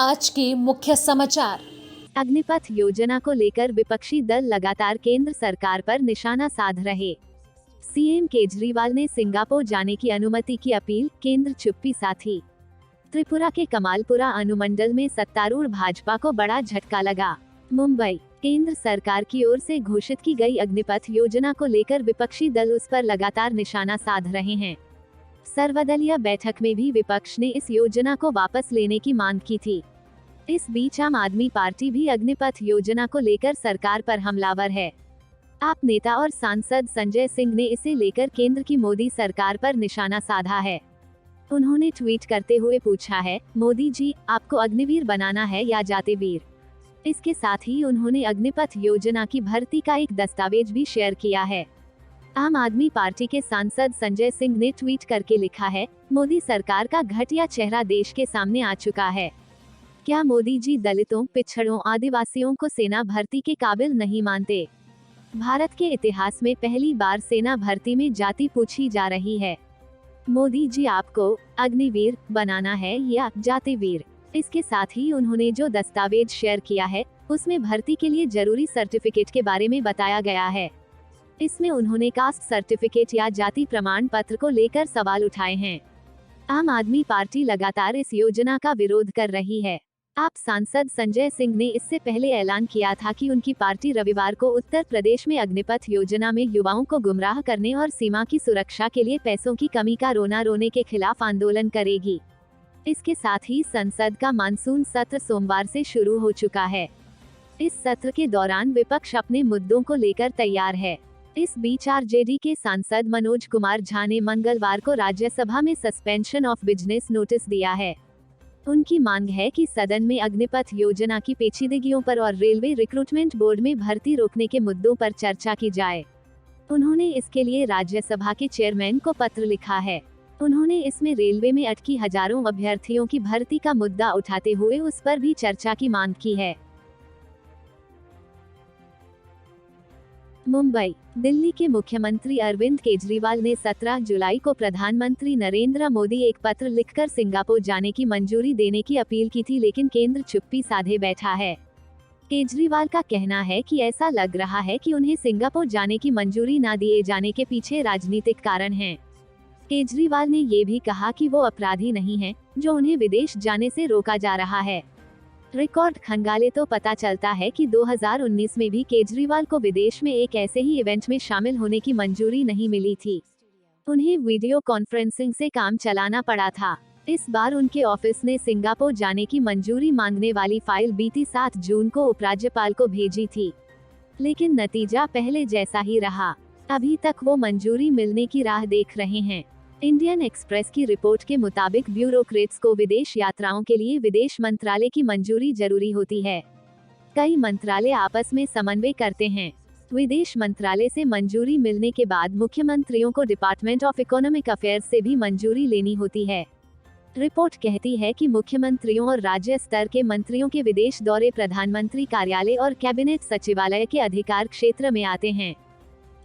आज के मुख्य समाचार। अग्निपथ योजना को लेकर विपक्षी दल लगातार केंद्र सरकार पर निशाना साध रहे। सीएम केजरीवाल ने सिंगापुर जाने की अनुमति की अपील, केंद्र चुप्पी साधी। त्रिपुरा के कमालपुरा अनुमंडल में सत्तारूढ़ भाजपा को बड़ा झटका लगा। मुंबई, केंद्र सरकार की ओर से घोषित की गई अग्निपथ योजना को लेकर विपक्षी दल उस पर लगातार निशाना साध रहे हैं। सर्वदलीय बैठक में भी विपक्ष ने इस योजना को वापस लेने की मांग की थी। इस बीच आम आदमी पार्टी भी अग्निपथ योजना को लेकर सरकार पर हमलावर है। आप नेता और सांसद संजय सिंह ने इसे लेकर केंद्र की मोदी सरकार पर निशाना साधा है। उन्होंने ट्वीट करते हुए पूछा है, मोदी जी, आपको अग्निवीर बनाना है या जातिवीर। इसके साथ ही उन्होंने अग्निपथ योजना की भर्ती का एक दस्तावेज भी शेयर किया है। आम आदमी पार्टी के सांसद संजय सिंह ने ट्वीट करके लिखा है, मोदी सरकार का घटिया चेहरा देश के सामने आ चुका है। क्या मोदी जी दलितों, पिछड़ों, आदिवासियों को सेना भर्ती के काबिल नहीं मानते? भारत के इतिहास में पहली बार सेना भर्ती में जाति पूछी जा रही है। मोदी जी, आपको अग्निवीर बनाना है या जातिवीर। इसके साथ ही उन्होंने जो दस्तावेज शेयर किया है, उसमें भर्ती के लिए जरूरी सर्टिफिकेट के बारे में बताया गया है। इसमें उन्होंने कास्ट सर्टिफिकेट या जाति प्रमाण पत्र को लेकर सवाल उठाए हैं। आम आदमी पार्टी लगातार इस योजना का विरोध कर रही है। आप सांसद संजय सिंह ने इससे पहले ऐलान किया था कि उनकी पार्टी रविवार को उत्तर प्रदेश में अग्निपथ योजना में युवाओं को गुमराह करने और सीमा की सुरक्षा के लिए पैसों की कमी का रोना रोने के खिलाफ आंदोलन करेगी। इसके साथ ही संसद का मानसून सत्र सोमवार से शुरू हो चुका है। इस सत्र के दौरान विपक्ष अपने मुद्दों को लेकर तैयार है। इस बीच आरजेडी के सांसद मनोज कुमार झा ने मंगलवार को राज्यसभा में सस्पेंशन ऑफ बिजनेस नोटिस दिया है। उनकी मांग है कि सदन में अग्निपथ योजना की पेचीदगियों पर और रेलवे रिक्रूटमेंट बोर्ड में भर्ती रोकने के मुद्दों पर चर्चा की जाए। उन्होंने इसके लिए राज्यसभा के चेयरमैन को पत्र लिखा है। उन्होंने इसमें रेलवे में अटकी हजारों अभ्यर्थियों की भर्ती का मुद्दा उठाते हुए उस पर भी चर्चा की मांग की है। मुंबई, दिल्ली के मुख्यमंत्री अरविंद केजरीवाल ने 17 जुलाई को प्रधानमंत्री नरेंद्र मोदी एक पत्र लिखकर सिंगापुर जाने की मंजूरी देने की अपील की थी, लेकिन केंद्र चुप्पी साधे बैठा है। केजरीवाल का कहना है कि ऐसा लग रहा है कि उन्हें सिंगापुर जाने की मंजूरी न दिए जाने के पीछे राजनीतिक कारण हैं। केजरीवाल ने ये भी कहा कि वो अपराधी नहीं हैं, जो उन्हें विदेश जाने से रोका जा रहा है। रिकॉर्ड खंगाले तो पता चलता है कि 2019 में भी केजरीवाल को विदेश में एक ऐसे ही इवेंट में शामिल होने की मंजूरी नहीं मिली थी। उन्हें वीडियो कॉन्फ्रेंसिंग से काम चलाना पड़ा था। इस बार उनके ऑफिस ने सिंगापुर जाने की मंजूरी मांगने वाली फाइल बीती 7 जून को उपराज्यपाल को भेजी थी, लेकिन नतीजा पहले जैसा ही रहा। अभी तक वो मंजूरी मिलने की राह देख रहे हैं। इंडियन एक्सप्रेस की रिपोर्ट के मुताबिक ब्यूरोक्रेट्स को विदेश यात्राओं के लिए विदेश मंत्रालय की मंजूरी जरूरी होती है। कई मंत्रालय आपस में समन्वय करते हैं। विदेश मंत्रालय से मंजूरी मिलने के बाद मुख्यमंत्रियों को डिपार्टमेंट ऑफ इकोनॉमिक अफेयर्स से भी मंजूरी लेनी होती है। रिपोर्ट कहती है कि मुख्यमंत्रियों और राज्य स्तर के मंत्रियों के विदेश दौरे प्रधानमंत्री कार्यालय और कैबिनेट सचिवालय के अधिकार क्षेत्र में आते हैं।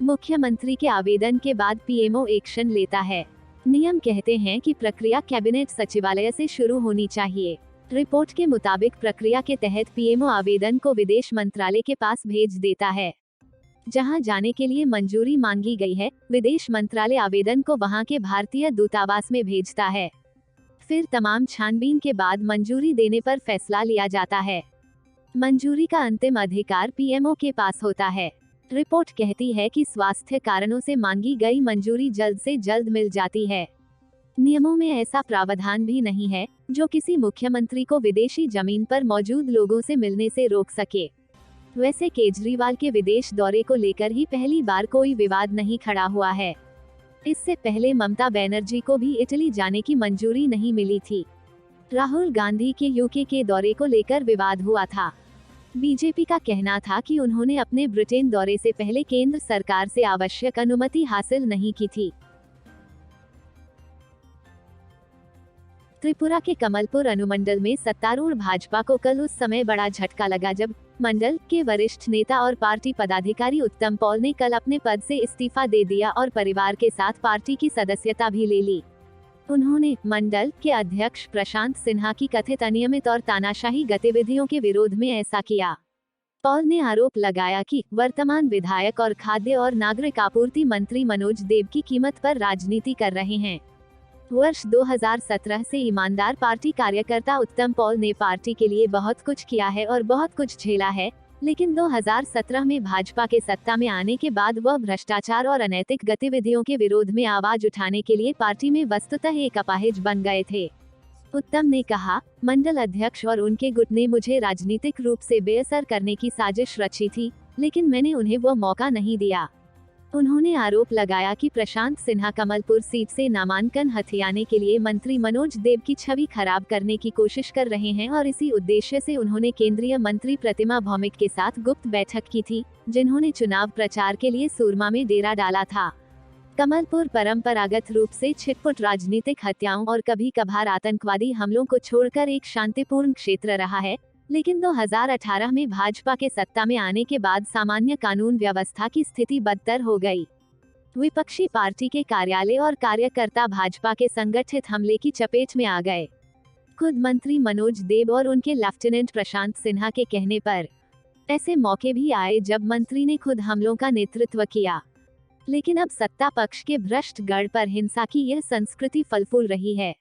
मुख्यमंत्री के आवेदन के बाद पीएमओ एक्शन लेता है। नियम कहते हैं कि प्रक्रिया कैबिनेट सचिवालय से शुरू होनी चाहिए। रिपोर्ट के मुताबिक प्रक्रिया के तहत पीएमओ आवेदन को विदेश मंत्रालय के पास भेज देता है। जहां जाने के लिए मंजूरी मांगी गई है, विदेश मंत्रालय आवेदन को वहां के भारतीय दूतावास में भेजता है। फिर तमाम छानबीन के बाद मंजूरी देने पर फैसला लिया जाता है। मंजूरी का अंतिम अधिकार पीएमओ के पास होता है। रिपोर्ट कहती है कि स्वास्थ्य कारणों से मांगी गई मंजूरी जल्द से जल्द मिल जाती है। नियमों में ऐसा प्रावधान भी नहीं है जो किसी मुख्यमंत्री को विदेशी जमीन पर मौजूद लोगों से मिलने से रोक सके। वैसे केजरीवाल के विदेश दौरे को लेकर ही पहली बार कोई विवाद नहीं खड़ा हुआ है। इससे पहले ममता बनर्जी को भी इटली जाने की मंजूरी नहीं मिली थी। राहुल गांधी के यूके के दौरे को लेकर विवाद हुआ था। बीजेपी का कहना था कि उन्होंने अपने ब्रिटेन दौरे से पहले केंद्र सरकार से आवश्यक अनुमति हासिल नहीं की थी। त्रिपुरा के कमलपुर अनुमंडल में सत्तारूढ़ भाजपा को कल उस समय बड़ा झटका लगा जब मंडल के वरिष्ठ नेता और पार्टी पदाधिकारी उत्तम पॉल ने कल अपने पद से इस्तीफा दे दिया और परिवार के साथ पार्टी की सदस्यता भी ले ली। उन्होंने मंडल के अध्यक्ष प्रशांत सिन्हा की कथित अनियमित और तानाशाही गतिविधियों के विरोध में ऐसा किया। पॉल ने आरोप लगाया कि वर्तमान विधायक और खाद्य और नागरिक आपूर्ति मंत्री मनोज देब की कीमत पर राजनीति कर रहे हैं। वर्ष 2017 से ईमानदार पार्टी कार्यकर्ता उत्तम पॉल ने पार्टी के लिए बहुत कुछ किया है और बहुत कुछ झेला है, लेकिन 2017 में भाजपा के सत्ता में आने के बाद वह भ्रष्टाचार और अनैतिक गतिविधियों के विरोध में आवाज उठाने के लिए पार्टी में वस्तुतः एक अपाहिज बन गए थे। उत्तम ने कहा, मंडल अध्यक्ष और उनके गुट ने मुझे राजनीतिक रूप से बेअसर करने की साजिश रची थी, लेकिन मैंने उन्हें वो मौका नहीं दिया। उन्होंने आरोप लगाया कि प्रशांत सिन्हा कमलपुर सीट से नामांकन हथियाने के लिए मंत्री मनोज देब की छवि खराब करने की कोशिश कर रहे हैं और इसी उद्देश्य से उन्होंने केंद्रीय मंत्री प्रतिमा भौमिक के साथ गुप्त बैठक की थी, जिन्होंने चुनाव प्रचार के लिए सूरमा में डेरा डाला था। कमलपुर परंपरागत रूप से छिटपुट राजनीतिक हत्याओं और कभी कभार आतंकवादी हमलों को छोड़कर एक शांतिपूर्ण क्षेत्र रहा है, लेकिन 2018 में भाजपा के सत्ता में आने के बाद सामान्य कानून व्यवस्था की स्थिति बदतर हो गई। विपक्षी पार्टी के कार्यालय और कार्यकर्ता भाजपा के संगठित हमले की चपेट में आ गए। खुद मंत्री मनोज देब और उनके लेफ्टिनेंट प्रशांत सिन्हा के कहने पर ऐसे मौके भी आए जब मंत्री ने खुद हमलों का नेतृत्व किया, लेकिन अब सत्ता पक्ष के भ्रष्ट गढ़ पर हिंसा की यह संस्कृति फलफूल रही है।